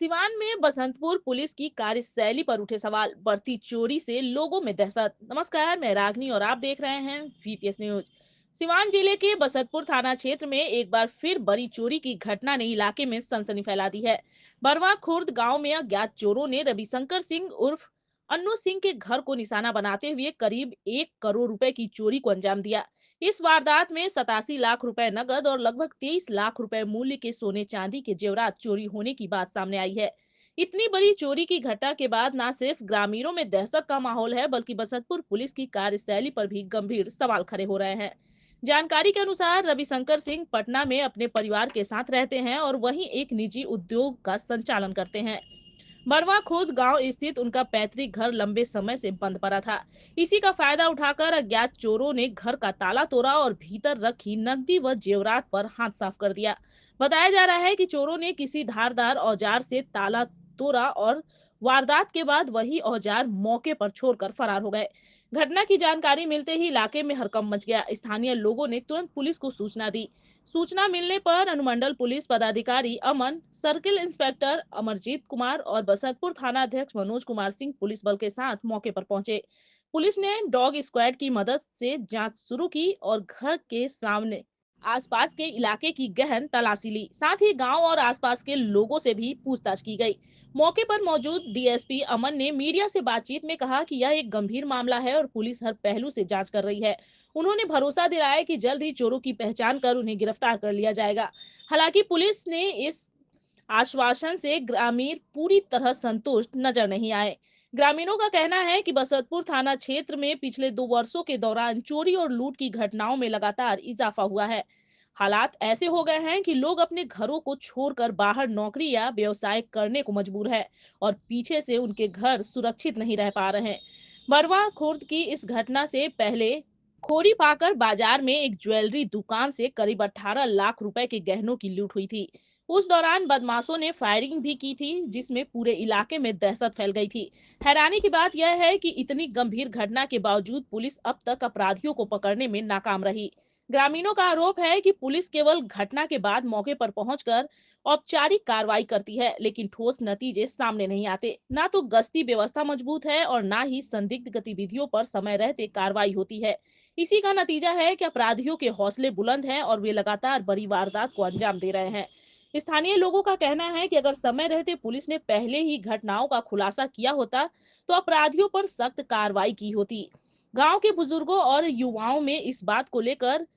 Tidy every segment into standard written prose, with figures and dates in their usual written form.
सिवान में बसंतपुर पुलिस की कार्यशैली पर उठे सवाल, बढ़ती चोरी से लोगों में दहशत। नमस्कार, मैं रागनी और आप देख रहे हैं वीपीएस न्यूज। सिवान जिले के बसंतपुर थाना क्षेत्र में एक बार फिर बड़ी चोरी की घटना ने इलाके में सनसनी फैला दी है। बरवा खुर्द गांव में अज्ञात चोरों ने रविशंकर सिंह उर्फ अन्नू सिंह के घर को निशाना बनाते हुए करीब 1 करोड़ रुपए की चोरी को अंजाम दिया। इस वारदात में 87 लाख रुपए नगद और लगभग 23 लाख रुपए मूल्य के सोने चांदी के जेवरात चोरी होने की बात सामने आई है। इतनी बड़ी चोरी की घटना के बाद न सिर्फ ग्रामीणों में दहशत का माहौल है, बल्कि बसंतपुर पुलिस की कार्यशैली पर भी गंभीर सवाल खड़े हो रहे हैं। जानकारी के अनुसार रविशंकर सिंह पटना में अपने परिवार के साथ रहते हैं और वहीं एक निजी उद्योग का संचालन करते हैं। बरवा खुर्द गांव स्थित उनका पैतृक घर लंबे समय से बंद पड़ा था। इसी का फायदा उठाकर अज्ञात चोरों ने घर का ताला तोड़ा और भीतर रखी नकदी व जेवरात पर हाथ साफ कर दिया। बताया जा रहा है कि चोरों ने किसी धारदार औजार से ताला तोड़ा और वारदात के बाद वही औजार मौके पर छोड़कर फरार हो गए। घटना की जानकारी मिलते ही इलाके में हड़कंप मच गया। स्थानीय लोगों ने तुरंत पुलिस को सूचना दी। सूचना मिलने पर अनुमंडल पुलिस पदाधिकारी अमन, सर्किल इंस्पेक्टर अमरजीत कुमार और बसंतपुर थाना अध्यक्ष मनोज कुमार सिंह पुलिस बल के साथ मौके पर पहुंचे। पुलिस ने डॉग स्क्वाड की मदद से जांच शुरू की और घर के सामने आसपास के इलाके की गहन तलाशी ली। साथ ही गांव और आसपास के लोगों से भी पूछताछ की गई। मौके पर मौजूद डीएसपी अमन ने मीडिया से बातचीत में कहा कि यह एक गंभीर मामला है और पुलिस हर पहलू से जांच कर रही है। उन्होंने भरोसा दिलाया कि जल्द ही चोरों की पहचान कर उन्हें गिरफ्तार कर लिया जाएगा। हालांकि पुलिस ने इस आश्वासन से ग्रामीण पूरी तरह संतुष्ट नजर नहीं आए। ग्रामीणों का कहना है कि बसंतपुर थाना क्षेत्र में पिछले 2 वर्षों के दौरान चोरी और लूट की घटनाओं में लगातार इजाफा हुआ है। हालात ऐसे हो गए हैं कि लोग अपने घरों को छोड़कर बाहर नौकरी या व्यवसाय करने को मजबूर है और पीछे से उनके घर सुरक्षित नहीं रह पा रहे हैं। बरवा खुर्द की इस घटना से पहले खोरी पाकर बाजार में एक ज्वेलरी दुकान से करीब 18 लाख रुपए के गहनों की लूट हुई थी। उस दौरान बदमाशों ने फायरिंग भी की थी, जिसमें पूरे इलाके में दहशत फैल गई थी। हैरानी की बात यह है कि इतनी गंभीर घटना के बावजूद पुलिस अब तक अपराधियों को पकड़ने में नाकाम रही। ग्रामीणों का आरोप है कि पुलिस केवल घटना के बाद मौके पर पहुंचकर औपचारिक कार्रवाई करती है, लेकिन ठोस नतीजे सामने नहीं आते। ना तो गश्ती व्यवस्था मजबूत है और ना ही संदिग्ध गतिविधियों पर समय रहते कार्रवाई होती है। इसी का नतीजा है कि अपराधियों के हौसले बुलंद हैं और वे लगातार बड़ी वारदात को अंजाम दे रहे हैं। स्थानीय लोगों का कहना है कि अगर समय रहते पुलिस ने पहले ही घटनाओं का खुलासा किया होता, तो अपराधियों पर सख्त कार्रवाई की होती। गांव के बुजुर्गों और युवाओं में इस बात को लेकर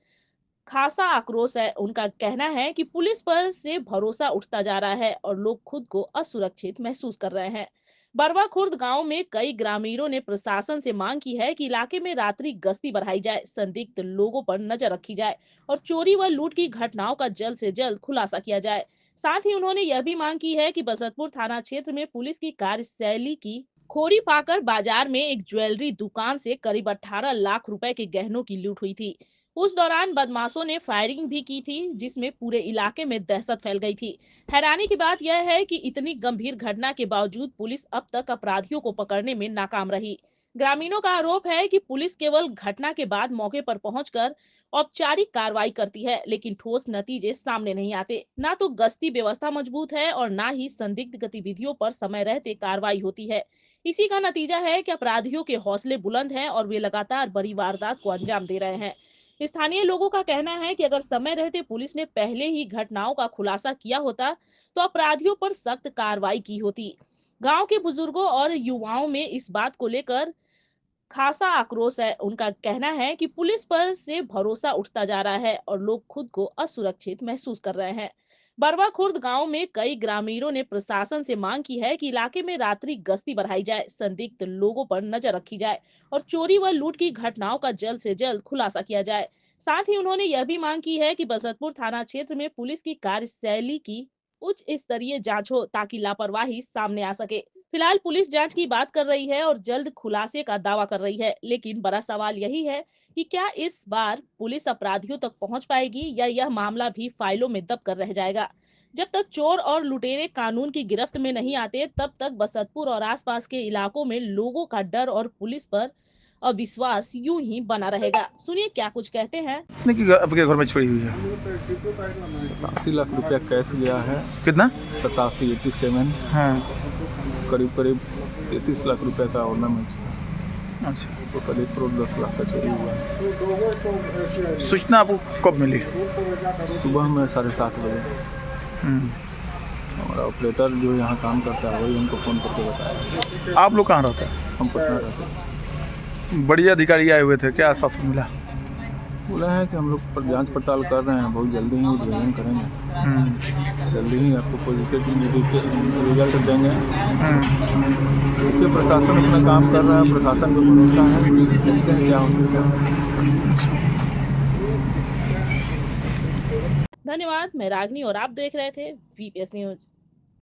खासा आक्रोश है। उनका कहना है कि पुलिस पर से भरोसा उठता जा रहा है और लोग खुद को असुरक्षित महसूस कर रहे हैं। बरवा खुर्द गांव में कई ग्रामीणों ने प्रशासन से मांग की है कि इलाके में रात्रि गश्ती बढ़ाई जाए, संदिग्ध लोगों पर नजर रखी जाए और चोरी व लूट की घटनाओं का जल्द से जल्द खुलासा किया जाए। साथ ही उन्होंने यह भी मांग की है कि बसंतपुर थाना क्षेत्र में पुलिस की कार्यशैली की खोरी पाकर बाजार में एक ज्वेलरी दुकान से करीब 18 लाख रुपए के गहनों की लूट हुई थी। उस दौरान बदमाशों ने फायरिंग भी की थी, जिसमें पूरे इलाके में दहशत फैल गई थी। हैरानी की बात यह है कि इतनी गंभीर घटना के बावजूद पुलिस अब तक अपराधियों को पकड़ने में नाकाम रही। ग्रामीणों का आरोप है कि पुलिस केवल घटना के बाद मौके पर पहुंचकर औपचारिक कार्रवाई करती है, लेकिन ठोस नतीजे सामने नहीं आते। ना तो गश्ती व्यवस्था मजबूत है और ना ही संदिग्ध गतिविधियों पर समय रहते कार्रवाई होती है। इसी का नतीजा है कि अपराधियों के हौसले बुलंद हैं और वे लगातार बड़ी वारदात को अंजाम दे रहे हैं। स्थानीय लोगों का कहना है कि अगर समय रहते पुलिस ने पहले ही घटनाओं का खुलासा किया होता, तो अपराधियों पर सख्त कार्रवाई की होती। गांव के बुजुर्गों और युवाओं में इस बात को लेकर खासा आक्रोश है। उनका कहना है कि पुलिस पर से भरोसा उठता जा रहा है और लोग खुद को असुरक्षित महसूस कर रहे हैं। बरवा खुर्द गांव में कई ग्रामीणों ने प्रशासन से मांग की है कि इलाके में रात्रि गश्ती बढ़ाई जाए, संदिग्ध लोगों पर नजर रखी जाए और चोरी व लूट की घटनाओं का जल्द से जल्द खुलासा किया जाए। साथ ही उन्होंने यह भी मांग की है कि बसंतपुर थाना क्षेत्र में पुलिस की कार्यशैली की उच्च स्तरीय जांच हो, ताकि लापरवाही सामने आ सके। फिलहाल पुलिस जांच की बात कर रही है और जल्द खुलासे का दावा कर रही है, लेकिन बड़ा सवाल यही है कि क्या इस बार पुलिस अपराधियों तक पहुंच पाएगी या यह मामला भी फाइलों में दब कर रह जाएगा। जब तक चोर और लुटेरे कानून की गिरफ्त में नहीं आते, तब तक बसंतपुर और आसपास के इलाकों में लोगों का डर और पुलिस पर और विश्वास यूं ही बना रहेगा। सुनिए क्या कुछ कहते हैं। कि आपके घर में चोरी हुई है? 87 लाख रुपया कैश गया है। कितना? 87 हाँ। करीब करीब 33 लाख रुपया का ऑर्नामेंट्स था। अच्छा, तो करीब 10 लाख का चोरी हुआ है। सूचना आपको कब मिली? सुबह में 7:30 बजे हम्म। हमारा ऑपरेटर जो यहाँ काम करता है वही हमको फ़ोन करके बताया। आप लोग कहाँ रहते हैं? हम पटना रहते हैं। बड़े अधिकारी आए हुए थे, क्या आश्वासन मिला? बोले हैं कि हम लोग पर जांच पड़ताल कर रहे हैं, बहुत जल्दी ही उद्घाटन करेंगे, जल्दी ही आपको पॉजिटिव रिजल्ट देंगे। देखिए प्रशासन अपना काम कर रहा है, प्रशासन पर भरोसा है, देखते हैं क्या हो सकता है। धन्यवाद। मैं रागनी और आप देख रहे थे VPS न्यूज।